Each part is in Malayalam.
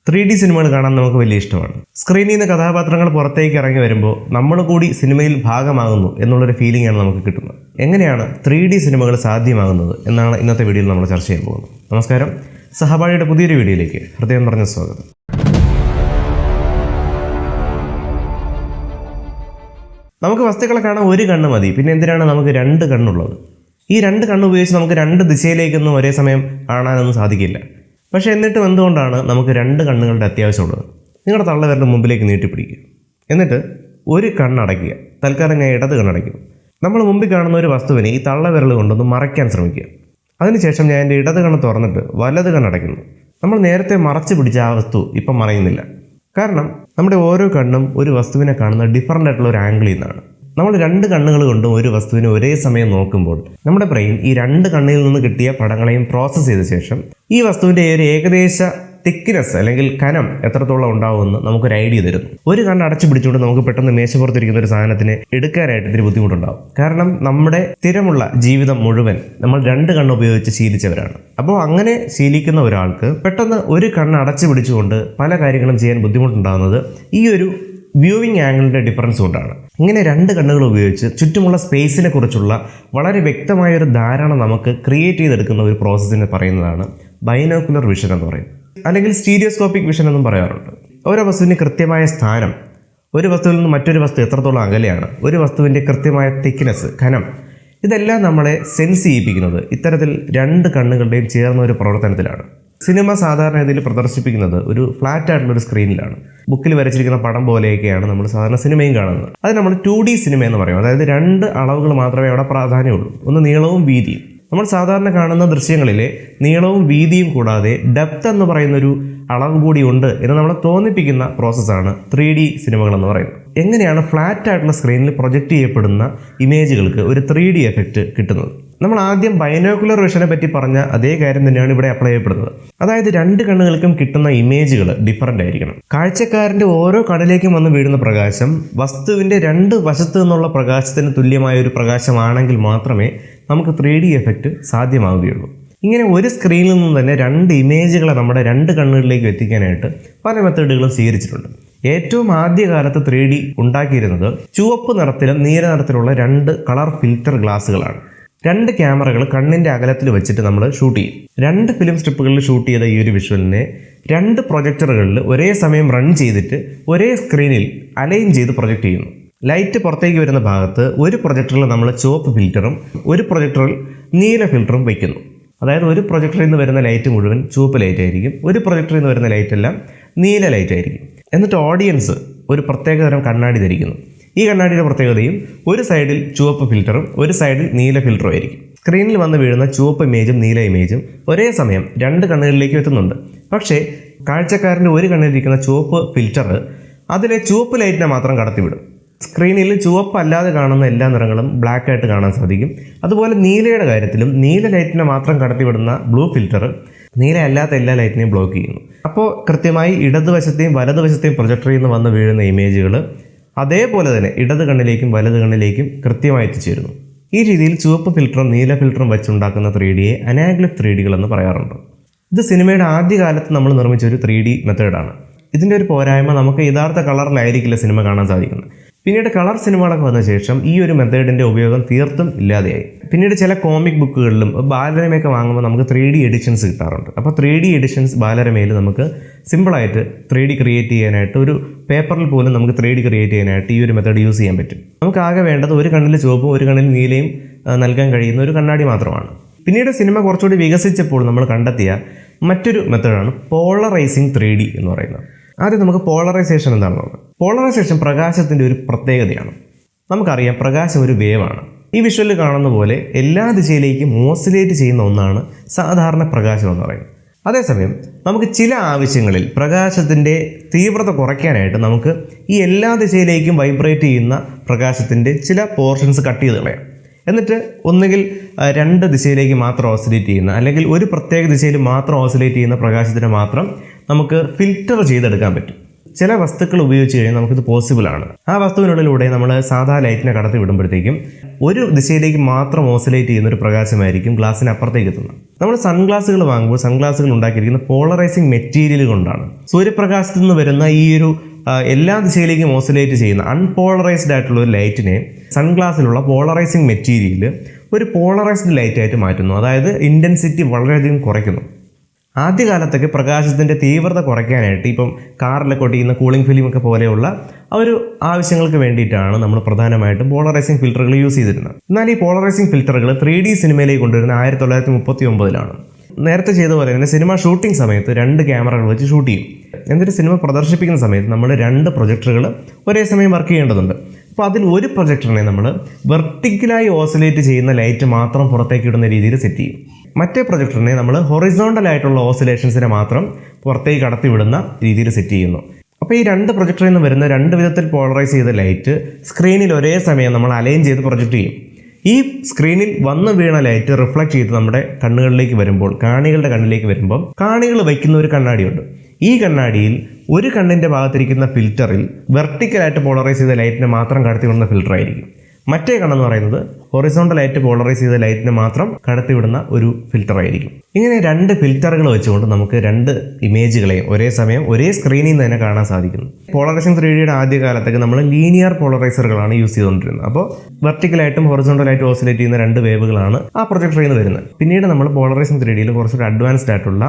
3D സിനിമകൾ കാണാൻ നമുക്ക് വലിയ ഇഷ്ടമാണ്. സ്ക്രീനിൽ നിന്ന് കഥാപാത്രങ്ങൾ പുറത്തേക്ക് ഇറങ്ങി വരുമ്പോൾ നമ്മൾ കൂടി സിനിമയിൽ ഭാഗമാകുന്നു എന്നുള്ളൊരു ഫീലിംഗ് ആണ് നമുക്ക് കിട്ടുന്നത്. എങ്ങനെയാണ് 3D സിനിമകൾ സാധ്യമാകുന്നത് എന്നാണ് ഇന്നത്തെ വീഡിയോയിൽ നമ്മൾ ചർച്ച ചെയ്യാൻ പോകുന്നത്. നമസ്കാരം, സഹപാഠിയുടെ പുതിയൊരു വീഡിയോയിലേക്ക് ഹൃദയം നിറഞ്ഞ സ്വാഗതം. നമുക്ക് വസ്തുക്കളെ കാണാൻ ഒരു കണ്ണ് മതി, പിന്നെ എന്തിനാണ് നമുക്ക് രണ്ട് കണ്ണുള്ളത്? ഈ രണ്ട് കണ്ണ് ഉപയോഗിച്ച് നമുക്ക് രണ്ട് ദിശയിലേക്കൊന്നും ഒരേ സമയം കാണാനൊന്നും സാധിക്കില്ല. പക്ഷേ എന്നിട്ടും എന്തുകൊണ്ടാണ് നമുക്ക് രണ്ട് കണ്ണുകളുടെ അത്യാവശ്യമുള്ളത്? നിങ്ങളുടെ തള്ളവിരലിൻ്റെ മുമ്പിലേക്ക് നീട്ടിപ്പിടിക്കുക, എന്നിട്ട് ഒരു കണ്ണടയ്ക്കുക. തൽക്കാലം ഞാൻ ഇടത് കണ്ണടയ്ക്കും. നമ്മൾ മുമ്പിൽ കാണുന്ന ഒരു വസ്തുവിനെ ഈ തള്ളവിരൽ കൊണ്ടൊന്ന് മറയ്ക്കാൻ ശ്രമിക്കുക. അതിനുശേഷം ഞാൻ എൻ്റെ ഇടത് കണ്ണ് തുറന്നിട്ട് വലത് കണ്ണടയ്ക്കുന്നു. നമ്മൾ നേരത്തെ മറച്ചു പിടിച്ച ആ വസ്തു ഇപ്പം മറയുന്നില്ല. കാരണം നമ്മുടെ ഓരോ കണ്ണും ഒരു വസ്തുവിനെ കാണുന്ന ഡിഫറൻ്റ് ആയിട്ടുള്ള ഒരു ആംഗിളിൽ നിന്നാണ്. നമ്മൾ രണ്ട് കണ്ണുകൾ കൊണ്ടും ഒരു വസ്തുവിനെ ഒരേ സമയം നോക്കുമ്പോൾ നമ്മുടെ ബ്രെയിൻ ഈ രണ്ട് കണ്ണിൽ നിന്ന് കിട്ടിയ പടങ്ങളെയും പ്രോസസ്സ് ചെയ്ത ശേഷം ഈ വസ്തുവിൻ്റെ ഒരു ഏകദേശ തിക്നെസ് അല്ലെങ്കിൽ കനം എത്രത്തോളം ഉണ്ടാവുമെന്ന് നമുക്കൊരു ഐഡിയ തരുന്നു. ഒരു കണ്ണ് അടച്ചു പിടിച്ചുകൊണ്ട് നമുക്ക് പെട്ടെന്ന് മേശപ്പുറത്തിരിക്കുന്ന ഒരു സാധനത്തിനെ എടുക്കാനായിട്ട് ഇത്തിരി ബുദ്ധിമുട്ടുണ്ടാവും. കാരണം നമ്മുടെ സ്ഥിരമുള്ള ജീവിതം മുഴുവൻ നമ്മൾ രണ്ട് കണ്ണ് ഉപയോഗിച്ച് ശീലിച്ചവരാണ്. അപ്പോൾ അങ്ങനെ ശീലിക്കുന്ന ഒരാൾക്ക് പെട്ടെന്ന് ഒരു കണ്ണ് അടച്ചു പിടിച്ചുകൊണ്ട് പല കാര്യങ്ങളും ചെയ്യാൻ ബുദ്ധിമുട്ടുണ്ടാകുന്നത് ഈ ഒരു വ്യൂവിങ് ആംഗിളിൻ്റെ ഡിഫറൻസ് കൊണ്ടാണ്. ഇങ്ങനെ രണ്ട് കണ്ണുകൾ ഉപയോഗിച്ച് ചുറ്റുമുള്ള സ്പേസിനെ കുറിച്ചുള്ള വളരെ വ്യക്തമായൊരു ധാരണ നമുക്ക് ക്രിയേറ്റ് ചെയ്തെടുക്കുന്ന ഒരു പ്രോസസ്സിനെ പറയുന്നതാണ് ബൈനോക്കുലർ വിഷൻ എന്ന് പറയുന്നത്, അല്ലെങ്കിൽ സ്റ്റീരിയോസ്കോപ്പിക് വിഷൻ എന്നും പറയാറുണ്ട്. ഓരോ വസ്തുവിൻ്റെ കൃത്യമായ സ്ഥാനം, ഒരു വസ്തുവിൽ നിന്ന് മറ്റൊരു വസ്തു എത്രത്തോളം അകലെയാണ്, ഒരു വസ്തുവിൻ്റെ കൃത്യമായ തിക്നെസ്, കനം, ഇതെല്ലാം നമ്മളെ സെൻസ് ചെയ്യിപ്പിക്കുന്നത് ഇത്തരത്തിൽ രണ്ട് കണ്ണുകളുടെയും ചേർന്ന ഒരു പ്രവർത്തനത്തിലാണ്. സിനിമ സാധാരണ ഇതിൽ പ്രദർശിപ്പിക്കുന്നത് ഒരു ഫ്ലാറ്റ് ആയിട്ടുള്ളൊരു സ്ക്രീനിലാണ്. ബുക്കിൽ വരച്ചിരിക്കുന്ന പടം പോലെയൊക്കെയാണ് നമ്മൾ സാധാരണ സിനിമയും കാണുന്നത്. അത് നമ്മൾ 2D സിനിമ എന്ന് പറയും. അതായത് രണ്ട് അളവുകൾ മാത്രമേ അവിടെ പ്രാധാന്യമുള്ളൂ, ഒന്ന് നീളവും വീതിയും. നമ്മൾ സാധാരണ കാണുന്ന ദൃശ്യങ്ങളിലെ നീളവും വീതിയും കൂടാതെ ഡെപ്ത് എന്ന് പറയുന്നൊരു അളവ് കൂടി ഉണ്ട് എന്ന് നമ്മളെ തോന്നിപ്പിക്കുന്ന പ്രോസസ്സാണ് 3D സിനിമകൾ എന്ന് പറയുന്നത്. എങ്ങനെയാണ് ഫ്ലാറ്റ് ആയിട്ടുള്ള സ്ക്രീനിൽ പ്രൊജക്റ്റ് ചെയ്യപ്പെടുന്ന ഇമേജുകൾക്ക് ഒരു 3D എഫക്റ്റ് കിട്ടുന്നത്? നമ്മൾ ആദ്യം ബൈനോക്കുലർ വിഷനെ പറ്റി പറഞ്ഞ അതേ കാര്യം തന്നെയാണ് ഇവിടെ അപ്ലൈ ചെയ്യപ്പെടുന്നത്. അതായത് രണ്ട് കണ്ണുകൾക്കും കിട്ടുന്ന ഇമേജുകൾ ഡിഫറൻ്റ് ആയിരിക്കണം. കാഴ്ചക്കാരൻ്റെ ഓരോ കണ്ണിലേക്കും വന്ന് വീഴുന്ന പ്രകാശം വസ്തുവിൻ്റെ രണ്ട് വശത്തു നിന്നുള്ള പ്രകാശത്തിന് തുല്യമായ ഒരു പ്രകാശമാണെങ്കിൽ മാത്രമേ നമുക്ക് 3D എഫക്റ്റ് സാധ്യമാവുകയുള്ളൂ. ഇങ്ങനെ ഒരു സ്ക്രീനിൽ നിന്നും തന്നെ രണ്ട് ഇമേജുകളെ നമ്മുടെ രണ്ട് കണ്ണുകളിലേക്ക് എത്തിക്കാനായിട്ട് പല മെത്തേഡുകളും സ്വീകരിച്ചിട്ടുണ്ട്. ഏറ്റവും ആദ്യകാലത്ത് 3D ഉണ്ടാക്കിയിരുന്നത് ചുവപ്പ് നിറത്തിലും നീല നിറത്തിലുള്ള രണ്ട് കളർ ഫിൽറ്റർ ഗ്ലാസ്സുകളാണ്. രണ്ട് ക്യാമറകൾ കണ്ണിൻ്റെ അകലത്തിൽ വെച്ചിട്ട് നമ്മൾ ഷൂട്ട് ചെയ്യും. രണ്ട് ഫിലിം സ്ട്രിപ്പുകളിൽ ഷൂട്ട് ചെയ്ത ഈ ഒരു വിഷ്വലിനെ രണ്ട് പ്രൊജക്ടറുകളിൽ ഒരേ സമയം റൺ ചെയ്തിട്ട് ഒരേ സ്ക്രീനിൽ അലൈൻ ചെയ്ത് പ്രൊജക്റ്റ് ചെയ്യുന്നു. ലൈറ്റ് പുറത്തേക്ക് വരുന്ന ഭാഗത്ത് ഒരു പ്രൊജക്ടറിൽ നമ്മൾ ചുവപ്പ് ഫിൽറ്ററും ഒരു പ്രൊജക്ടറിൽ നീല ഫിൽറ്ററും വയ്ക്കുന്നു. അതായത് ഒരു പ്രൊജക്ടറിൽ നിന്ന് വരുന്ന ലൈറ്റ് മുഴുവൻ ചുവപ്പ് ലൈറ്റ് ആയിരിക്കും, ഒരു പ്രൊജക്ടറിൽ നിന്ന് വരുന്ന ലൈറ്റ് എല്ലാം നീല ലൈറ്റ് ആയിരിക്കും. എന്നിട്ട് ഓഡിയൻസ് ഒരു പ്രത്യേകതരം കണ്ണാടി ധരിക്കുന്നു. ഈ കണ്ണാടിയുടെ പ്രത്യേകതയും ഒരു സൈഡിൽ ചുവപ്പ് ഫിൽറ്ററും ഒരു സൈഡിൽ നീല ഫിൽറ്ററും ആയിരിക്കും. സ്ക്രീനിൽ വന്ന് വീഴുന്ന ചുവപ്പ് ഇമേജും നീല ഇമേജും ഒരേ സമയം രണ്ട് കണ്ണുകളിലേക്ക് എത്തുന്നുണ്ട്. പക്ഷേ കാഴ്ചക്കാരൻ്റെ ഒരു കണ്ണിലിരിക്കുന്ന ചുവപ്പ് ഫിൽറ്റർ അതിലെ ചുവപ്പ് ലൈറ്റിനെ മാത്രം കടത്തിവിടും. സ്ക്രീനിൽ ചുവപ്പ് അല്ലാതെ കാണുന്ന എല്ലാ നിറങ്ങളും ബ്ലാക്ക് ആയിട്ട് കാണാൻ സാധിക്കും. അതുപോലെ നീലയുടെ കാര്യത്തിലും നീല ലൈറ്റിനെ മാത്രം കടത്തിവിടുന്ന ബ്ലൂ ഫിൽറ്റർ നീല അല്ലാത്ത എല്ലാ ലൈറ്റിനെയും ബ്ലോക്ക് ചെയ്യുന്നു. അപ്പോൾ കൃത്യമായി ഇടതുവശത്തെയും വലതുവശത്തെയും പ്രൊജക്ടറിൽ നിന്ന് വന്ന് വീഴുന്ന ഇമേജുകൾ അതേപോലെ തന്നെ ഇടത് കണ്ണിലേക്കും വലത് കണ്ണിലേക്കും കൃത്യമായി എത്തിച്ചേരുന്നു. ഈ രീതിയിൽ ചുവപ്പ് ഫിൽറ്ററും നീല ഫിൽറ്ററും വെച്ചുണ്ടാക്കുന്ന 3Dയെ അനാഗ്ലിക് 3Dകൾ എന്ന് പറയാറുണ്ട്. ഇത് സിനിമയുടെ ആദ്യകാലത്ത് നമ്മൾ നിർമ്മിച്ച ഒരു 3D മെത്തേഡാണ്. ഇതിൻ്റെ ഒരു പോരായ്മ നമുക്ക് യഥാർത്ഥ കളറിലായിരിക്കില്ല സിനിമ കാണാൻ സാധിക്കുന്നത്. പിന്നീട് കളർ സിനിമകളൊക്കെ വന്ന ശേഷം ഈ ഒരു മെത്തേഡിൻ്റെ ഉപയോഗം തീർത്തും ഇല്ലാതെയായി. പിന്നീട് ചില കോമിക് ബുക്കുകളിലും ബാലരമയൊക്കെ വാങ്ങുമ്പോൾ നമുക്ക് 3D എഡിഷൻസ് കിട്ടാറുണ്ട്. അപ്പോൾ 3D എഡിഷൻസ് ബാലരമയിൽ നമുക്ക് സിമ്പിളായിട്ട് 3D ക്രിയേറ്റ് ചെയ്യാനായിട്ട്, ഒരു പേപ്പറിൽ പോലും നമുക്ക് 3D ക്രിയേറ്റ് ചെയ്യാനായിട്ട് ഈ ഒരു മെത്തേഡ് യൂസ് ചെയ്യാൻ പറ്റും. നമുക്ക് ആകെ വേണ്ടത് ഒരു കണ്ണിൽ ചുവപ്പും ഒരു കണ്ണിൽ നീലയും നൽകാൻ കഴിയുന്ന ഒരു കണ്ണാടി മാത്രമാണ്. പിന്നീട് സിനിമ കുറച്ചുകൂടി വികസിച്ചപ്പോൾ നമ്മൾ കണ്ടെത്തിയ മറ്റൊരു മെത്തേഡാണ് പോളറൈസിങ് 3D എന്ന് പറയുന്നത്. ആദ്യം നമുക്ക് പോളറൈസേഷൻ എന്താണെന്ന് നോക്കാം. പോളറൈസേഷൻ പ്രകാശത്തിൻ്റെ ഒരു പ്രത്യേകതയാണ്. നമുക്കറിയാം പ്രകാശം ഒരു വേവാണ്. ഈ വിഷ്വലിൽ കാണുന്ന പോലെ എല്ലാ ദിശയിലേക്കും ഓസിലേറ്റ് ചെയ്യുന്ന ഒന്നാണ് സാധാരണ പ്രകാശം എന്ന് പറയുന്നത്. അതേസമയം നമുക്ക് ചില ആവശ്യങ്ങളിൽ പ്രകാശത്തിൻ്റെ തീവ്രത കുറയ്ക്കാനായിട്ട് നമുക്ക് ഈ എല്ലാ ദിശയിലേക്കും വൈബ്രേറ്റ് ചെയ്യുന്ന പ്രകാശത്തിൻ്റെ ചില പോർഷൻസ് കട്ട് ചെയ്ത് കളയാം. എന്നിട്ട് ഒന്നുകിൽ രണ്ട് ദിശയിലേക്ക് മാത്രം ഓസിലേറ്റ് ചെയ്യുന്ന, അല്ലെങ്കിൽ ഒരു പ്രത്യേക ദിശയിൽ മാത്രം ഓസിലേറ്റ് ചെയ്യുന്ന പ്രകാശത്തിന് മാത്രം നമുക്ക് ഫിൽറ്റർ ചെയ്തെടുക്കാൻ പറ്റും. ചില വസ്തുക്കൾ ഉപയോഗിച്ച് കഴിഞ്ഞാൽ നമുക്കിത് പോസിബിൾ ആണ്. ആ വസ്തുവിനുള്ളിലൂടെ നമ്മൾ സാധാ ലൈറ്റിനെ കടത്തി വിടുമ്പോഴത്തേക്കും ഒരു ദിശയിലേക്ക് മാത്രം ഓസിലേറ്റ് ചെയ്യുന്ന ഒരു പ്രകാശമായിരിക്കും ഗ്ലാസിന് അപ്പുറത്തേക്ക് എത്തുന്നത്. നമ്മൾ സൺഗ്ലാസുകൾ വാങ്ങുമ്പോൾ സൺഗ്ലാസുകൾ ഉണ്ടാക്കിയിരിക്കുന്ന പോളറൈസിങ് മെറ്റീരിയൽ കൊണ്ടാണ്. സൂര്യപ്രകാശത്തു നിന്ന് വരുന്ന ഈ ഒരു എല്ലാ ദിശയിലേക്കും ഓസിലേറ്റ് ചെയ്യുന്ന അൺപോളറൈസ്ഡ് ആയിട്ടുള്ള ഒരു ലൈറ്റിനെ സൺഗ്ലാസിലുള്ള പോളറൈസിങ് മെറ്റീരിയൽ ഒരു പോളറൈസ്ഡ് ലൈറ്റായിട്ട് മാറ്റുന്നു. അതായത് ഇൻറ്റൻസിറ്റി വളരെയധികം കുറയ്ക്കുന്നു. ആദ്യകാലത്തൊക്കെ പ്രകാശത്തിൻ്റെ തീവ്രത കുറയ്ക്കാനായിട്ട് ഇപ്പം കാറിലൊക്കെ ഒട്ടിക്കുന്ന കൂളിംഗ് ഫിലിമൊക്കെ പോലെയുള്ള ആ ഒരു ആവശ്യങ്ങൾക്ക് വേണ്ടിയിട്ടാണ് നമ്മൾ പ്രധാനമായിട്ടും പോളറൈസിങ് ഫിൽറ്ററുകൾ യൂസ് ചെയ്തിരുന്നത്. എന്നാൽ ഈ പോളറൈസിങ് ഫിൽറ്ററുകൾ 3D സിനിമയിലേക്ക് കൊണ്ടുവരുന്ന 1939 നേരത്തെ ചെയ്ത പോലെ തന്നെ സിനിമ ഷൂട്ടിംഗ് സമയത്ത് 2 ക്യാമറകൾ വെച്ച് ഷൂട്ട് ചെയ്യും. എന്നിട്ട് സിനിമ പ്രദർശിപ്പിക്കുന്ന സമയത്ത് നമ്മൾ 2 പ്രൊജക്ടറുകൾ ഒരേ സമയം വർക്ക് ചെയ്യേണ്ടതുണ്ട്. അപ്പോൾ അതിൽ ഒരു പ്രൊജക്ടറിനെ നമ്മൾ വെർട്ടിക്കലായി ഓസിലേറ്റ് ചെയ്യുന്ന ലൈറ്റ് മാത്രം പുറത്തേക്ക് ഇടുന്ന രീതിയിൽ സെറ്റ് ചെയ്യും. മറ്റേ പ്രൊജക്ടറിനെ നമ്മൾ ഹൊറിസോണ്ടൽ ആയിട്ടുള്ള ഓസിലേഷൻസിനെ മാത്രം പുറത്തേക്ക് കടത്തി വിടുന്ന രീതിയിൽ സെറ്റ് ചെയ്യുന്നു. അപ്പോൾ ഈ 2 പ്രൊജക്ടറിൽ നിന്ന് വരുന്ന 2 വിധത്തിൽ പോളറൈസ് ചെയ്ത ലൈറ്റ് സ്ക്രീനിൽ ഒരേ സമയം നമ്മൾ അലൈൻ ചെയ്ത് പ്രൊജക്റ്റ് ചെയ്യും. ഈ സ്ക്രീനിൽ വന്ന് വീണ ലൈറ്റ് റിഫ്ലക്ട് ചെയ്ത് നമ്മുടെ കണ്ണുകളിലേക്ക് വരുമ്പോൾ, കാണികളുടെ കണ്ണിലേക്ക് വരുമ്പോൾ, കാണികൾ വയ്ക്കുന്ന ഒരു കണ്ണാടിയുണ്ട്. ഈ കണ്ണാടിയിൽ ഒരു കണ്ണിൻ്റെ ഭാഗത്തിരിക്കുന്ന ഫിൽറ്ററിൽ വെർട്ടിക്കലായിട്ട് പോളറൈസ് ചെയ്ത ലൈറ്റിനെ മാത്രം കടത്തിവിടുന്ന ഫിൽറ്റർ ആയിരിക്കും. മറ്റേ കണ്ണെന്ന് പറയുന്നത് ഹൊറിസോണ്ടലായിട്ട് പോളറൈസ് ചെയ്ത ലൈറ്റിനെ മാത്രം കടത്തിവിടുന്ന ഒരു ഫിൽറ്റർ ആയിരിക്കും. ഇങ്ങനെ 2 ഫിൽറ്ററുകൾ വെച്ചുകൊണ്ട് നമുക്ക് 2 ഇമേജുകളെ ഒരേ സമയം ഒരേ സ്ക്രീനിൽ നിന്ന് തന്നെ കാണാൻ സാധിക്കുന്നു. പോളറൈസിംഗ് 3Dയുടെ ആദ്യകാലത്തൊക്കെ നമ്മൾ ലീനിയർ പോളറൈസറുകളാണ് യൂസ് ചെയ്തുകൊണ്ടിരുന്നത്. അപ്പോൾ വെർട്ടിക്കലായിട്ടും ഹൊറിസോണ്ടലായിട്ടും ഓസിലേറ്റ് ചെയ്യുന്ന 2 വേവുകളാണ് ആ പ്രൊജക്ടറിൽ നിന്ന് വരുന്നത്. പിന്നീട് നമ്മൾ പോളറൈസിംഗ് 3Dയിൽ കുറച്ചുകൂടി അഡ്വാൻസ്ഡ് ആയിട്ടുള്ള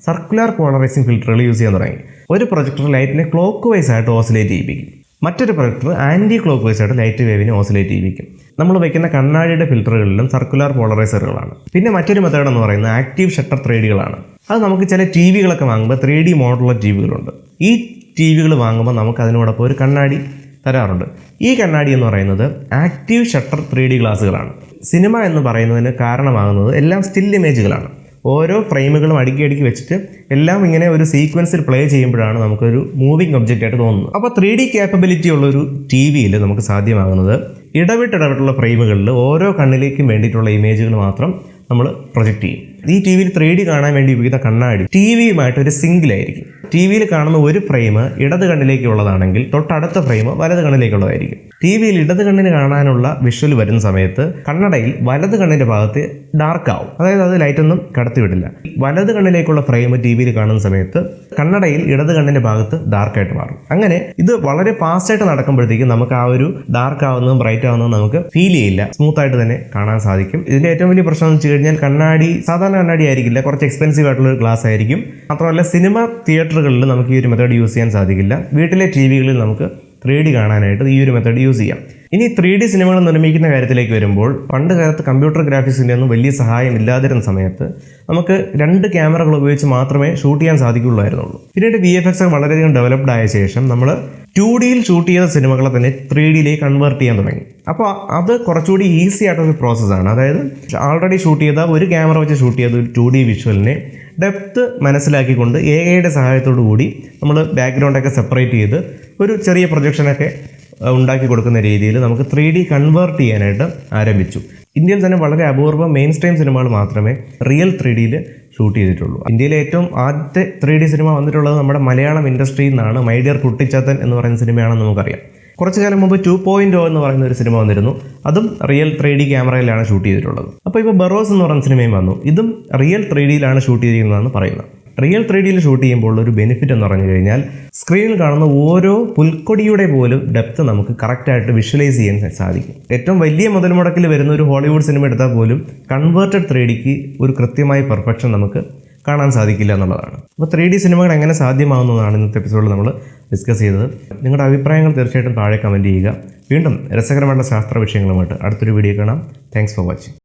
സർക്കുലർ പോളറൈസിംഗ് ഫിൽറ്ററുകൾ യൂസ് ചെയ്യാൻ തുടങ്ങി. ഒരു പ്രൊജക്ടർ ലൈറ്റിനെ ക്ലോക്ക് വൈസ് ആയിട്ട് ഓസിലേറ്റ് ചെയ്യിപ്പിക്കും. മറ്റൊരു പ്രൊജക്ടർ ആൻറ്റി ക്ലോക്ക് വൈസ് ആയിട്ട് ലൈറ്റ് വേവിനെ ഓസിലേറ്റ് ചെയ്യിപ്പിക്കും. നമ്മൾ വയ്ക്കുന്ന കണ്ണാടിയുടെ ഫിൽറ്ററുകളിലും സർക്കുലർ പോളറൈസറുകളാണ്. പിന്നെ മറ്റൊരു മെത്തേഡ് എന്ന് പറയുന്നത് ആക്റ്റീവ് ഷട്ടർ 3Dകളാണ്. അത് നമുക്ക് ചില TV-കളൊക്കെ വാങ്ങുമ്പോൾ 3D മോഡലുള്ള TV-കളുണ്ട്. ഈ TV-കൾ വാങ്ങുമ്പോൾ നമുക്ക് അതിനോടൊപ്പം ഒരു കണ്ണാടി തരാറുണ്ട്. ഈ കണ്ണാടി എന്ന് പറയുന്നത് ആക്റ്റീവ് ഷട്ടർ 3D ഗ്ലാസുകളാണ്. സിനിമ എന്ന് പറയുന്നതിന് കാരണമാകുന്നത് എല്ലാം സ്റ്റിൽ ഇമേജുകളാണ്. ഓരോ ഫ്രെയിമുകളും അടുക്കി വെച്ചിട്ട് എല്ലാം ഇങ്ങനെ ഒരു സീക്വൻസിൽ പ്ലേ ചെയ്യുമ്പോഴാണ് നമുക്കൊരു മൂവിങ് ഒബ്ജക്റ്റ് ആയിട്ട് തോന്നുന്നത്. അപ്പോൾ 3D ക്യാപ്പബിലിറ്റി ഉള്ളൊരു TV-യിൽ നമുക്ക് സാധ്യമാകുന്നത് ഇടവിട്ടുള്ള ഫ്രെയിമുകളിൽ ഓരോ കണ്ണിലേക്കും വേണ്ടിയിട്ടുള്ള ഇമേജുകൾ മാത്രം നമ്മൾ പ്രൊജക്റ്റ് ചെയ്യും. ഈ TV-യിൽ 3D കാണാൻ വേണ്ടി ഉപയോഗിക്കുന്ന കണ്ണാടി TV-യുമായിട്ട് ഒരു സിങ്കിലായിരിക്കും. TV-യിൽ കാണുന്ന ഒരു ഫ്രെയിം ഇടത് കണ്ണിലേക്കുള്ളതാണെങ്കിൽ തൊട്ടടുത്ത ഫ്രെയിം വലത് കണ്ണിലേക്കുള്ളതായിരിക്കും. TV-യിൽ ഇടത് കണ്ണിന് കാണാനുള്ള വിഷ്വൽ വരുന്ന സമയത്ത് കണ്ണടയിൽ വലത് കണ്ണിൻ്റെ ഭാഗത്ത് ഡാർക്ക് ആവും. അതായത് അത് ലൈറ്റൊന്നും കടത്തിവിടില്ല. വലത് കണ്ണിലേക്കുള്ള ഫ്രെയിം TV-യിൽ കാണുന്ന സമയത്ത് കണ്ണടയിൽ ഇടത് കണ്ണിൻ്റെ ഭാഗത്ത് ഡാർക്കായിട്ട് മാറും. അങ്ങനെ ഇത് വളരെ ഫാസ്റ്റായിട്ട് നടക്കുമ്പോഴത്തേക്കും നമുക്ക് ആ ഒരു ഡാർക്ക് ആവുന്നതും ബ്രൈറ്റ് ആവുന്നതും നമുക്ക് ഫീൽ ചെയ്യില്ല. സ്മൂത്തായിട്ട് തന്നെ കാണാൻ സാധിക്കും. ഇതിൻ്റെ ഏറ്റവും വലിയ പ്രശ്നം എന്ന് വെച്ച് കഴിഞ്ഞാൽ കണ്ണാടി സാധാരണ കണ്ണാടി ആയിരിക്കില്ല, കുറച്ച് എക്സ്പെൻസീവ് ആയിട്ടുള്ള ഒരു ഗ്ലാസ് ആയിരിക്കും. മാത്രമല്ല സിനിമ തിയേറ്ററുകളിൽ നമുക്ക് ഈ ഒരു മെത്തേഡ് യൂസ് ചെയ്യാൻ സാധിക്കില്ല. വീട്ടിലെ TV-കളിൽ നമുക്ക് 3D കാണാനായിട്ട് ഈ ഒരു മെത്തേഡ് യൂസ് ചെയ്യാം. ഇനി 3D സിനിമകൾ നിർമ്മിക്കുന്ന കാര്യത്തിലേക്ക് വരുമ്പോൾ പണ്ട് കാലത്ത് കമ്പ്യൂട്ടർ ഗ്രാഫിക്സിൻ്റെ ഒന്നും വലിയ സഹായം ഇല്ലാതിരുന്ന സമയത്ത് നമുക്ക് 2 ക്യാമറകൾ ഉപയോഗിച്ച് മാത്രമേ ഷൂട്ട് ചെയ്യാൻ സാധിക്കുള്ളായിരുന്നുള്ളൂ. പിന്നീട് VFX വളരെയധികം ഡെവലപ്ഡ് ആയ ശേഷം നമ്മൾ 2Dയിൽ ഷൂട്ട് ചെയ്ത സിനിമകളെ തന്നെ 3Dയിലേക്ക് കൺവേർട്ട് ചെയ്യാൻ തുടങ്ങി. അപ്പോൾ അത് കുറച്ചുകൂടി ഈസി ആയിട്ടൊരു പ്രോസസ്സാണ്. അതായത് ആൾറെഡി ഷൂട്ട് ചെയ്ത ഒരു ക്യാമറ വെച്ച് ഷൂട്ട് ചെയ്ത ഒരു 2D വിഷ്വലിനെ ഡെപ്ത്ത് മനസ്സിലാക്കിക്കൊണ്ട് AI-യുടെ സഹായത്തോടു കൂടി നമ്മൾ ബാക്ക്ഗ്രൗണ്ടൊക്കെ സെപ്പറേറ്റ് ചെയ്ത് ഒരു ചെറിയ പ്രൊജക്ഷനൊക്കെ ഉണ്ടാക്കി കൊടുക്കുന്ന രീതിയിൽ നമുക്ക് 3D കൺവേർട്ട് ചെയ്യാനായിട്ട് ആരംഭിച്ചു. ഇന്ത്യയിൽ തന്നെ വളരെ അപൂർവം മെയിൻ സ്ട്രീം സിനിമകൾ മാത്രമേ റിയൽ 3Dയിൽ ഷൂട്ട് ചെയ്തിട്ടുള്ളൂ. ഇന്ത്യയിലെ ഏറ്റവും ആദ്യത്തെ 3D സിനിമ വന്നിട്ടുള്ളത് നമ്മുടെ മലയാളം ഇൻഡസ്ട്രിയിൽ നിന്നാണ്. മൈ ഡിയർ കുട്ടിച്ചാത്തൻ എന്ന് പറയുന്ന സിനിമയാണെന്ന് നമുക്കറിയാം. കുറച്ചു കാലം മുമ്പ് 2.0 എന്ന് പറയുന്ന ഒരു സിനിമ വന്നിരുന്നു. അതും റിയൽ 3D ക്യാമറയിലാണ് ഷൂട്ട് ചെയ്തിട്ടുള്ളത്. അപ്പോൾ ഇപ്പോൾ ബറോസ് എന്ന് പറയുന്ന സിനിമയും വന്നു. ഇതും റിയൽ 3Dയിലാണ് ഷൂട്ട് ചെയ്തിരിക്കുന്നതെന്ന് പറയുന്നത്. റിയൽ 3Dയിൽ ഷൂട്ട് ചെയ്യുമ്പോൾ ഒരു ബെനിഫിറ്റ് എന്ന് പറഞ്ഞു കഴിഞ്ഞാൽ സ്ക്രീനിൽ കാണുന്ന ഓരോ പുൽക്കൊടിയുടെ പോലും ഡെപ്ത് നമുക്ക് കറക്റ്റായിട്ട് വിഷ്വലൈസ് ചെയ്യാൻ സാധിക്കും. ഏറ്റവും വലിയ മുതൽ മുടക്കിൽ വരുന്ന ഒരു ഹോളിവുഡ് സിനിമ എടുത്താൽ പോലും കൺവേർട്ടഡ് 3Dക്ക് ഒരു കൃത്യമായ പെർഫെക്ഷൻ നമുക്ക് കാണാൻ സാധിക്കില്ല എന്നുള്ളതാണ്. അപ്പോൾ 3D സിനിമകൾ എങ്ങനെ സാധ്യമാകുന്നതാണ് ഇന്നത്തെ എപ്പിസോഡിൽ നമ്മൾ ഡിസ്കസ് ചെയ്തത്. നിങ്ങളുടെ അഭിപ്രായങ്ങൾ തീർച്ചയായിട്ടും താഴെ കമൻറ്റ് ചെയ്യുക. വീണ്ടും രസകരമായിട്ടുള്ള ശാസ്ത്ര വിഷയങ്ങളുമായിട്ട് അടുത്തൊരു വീഡിയോ കാണാം. Thanks for watching.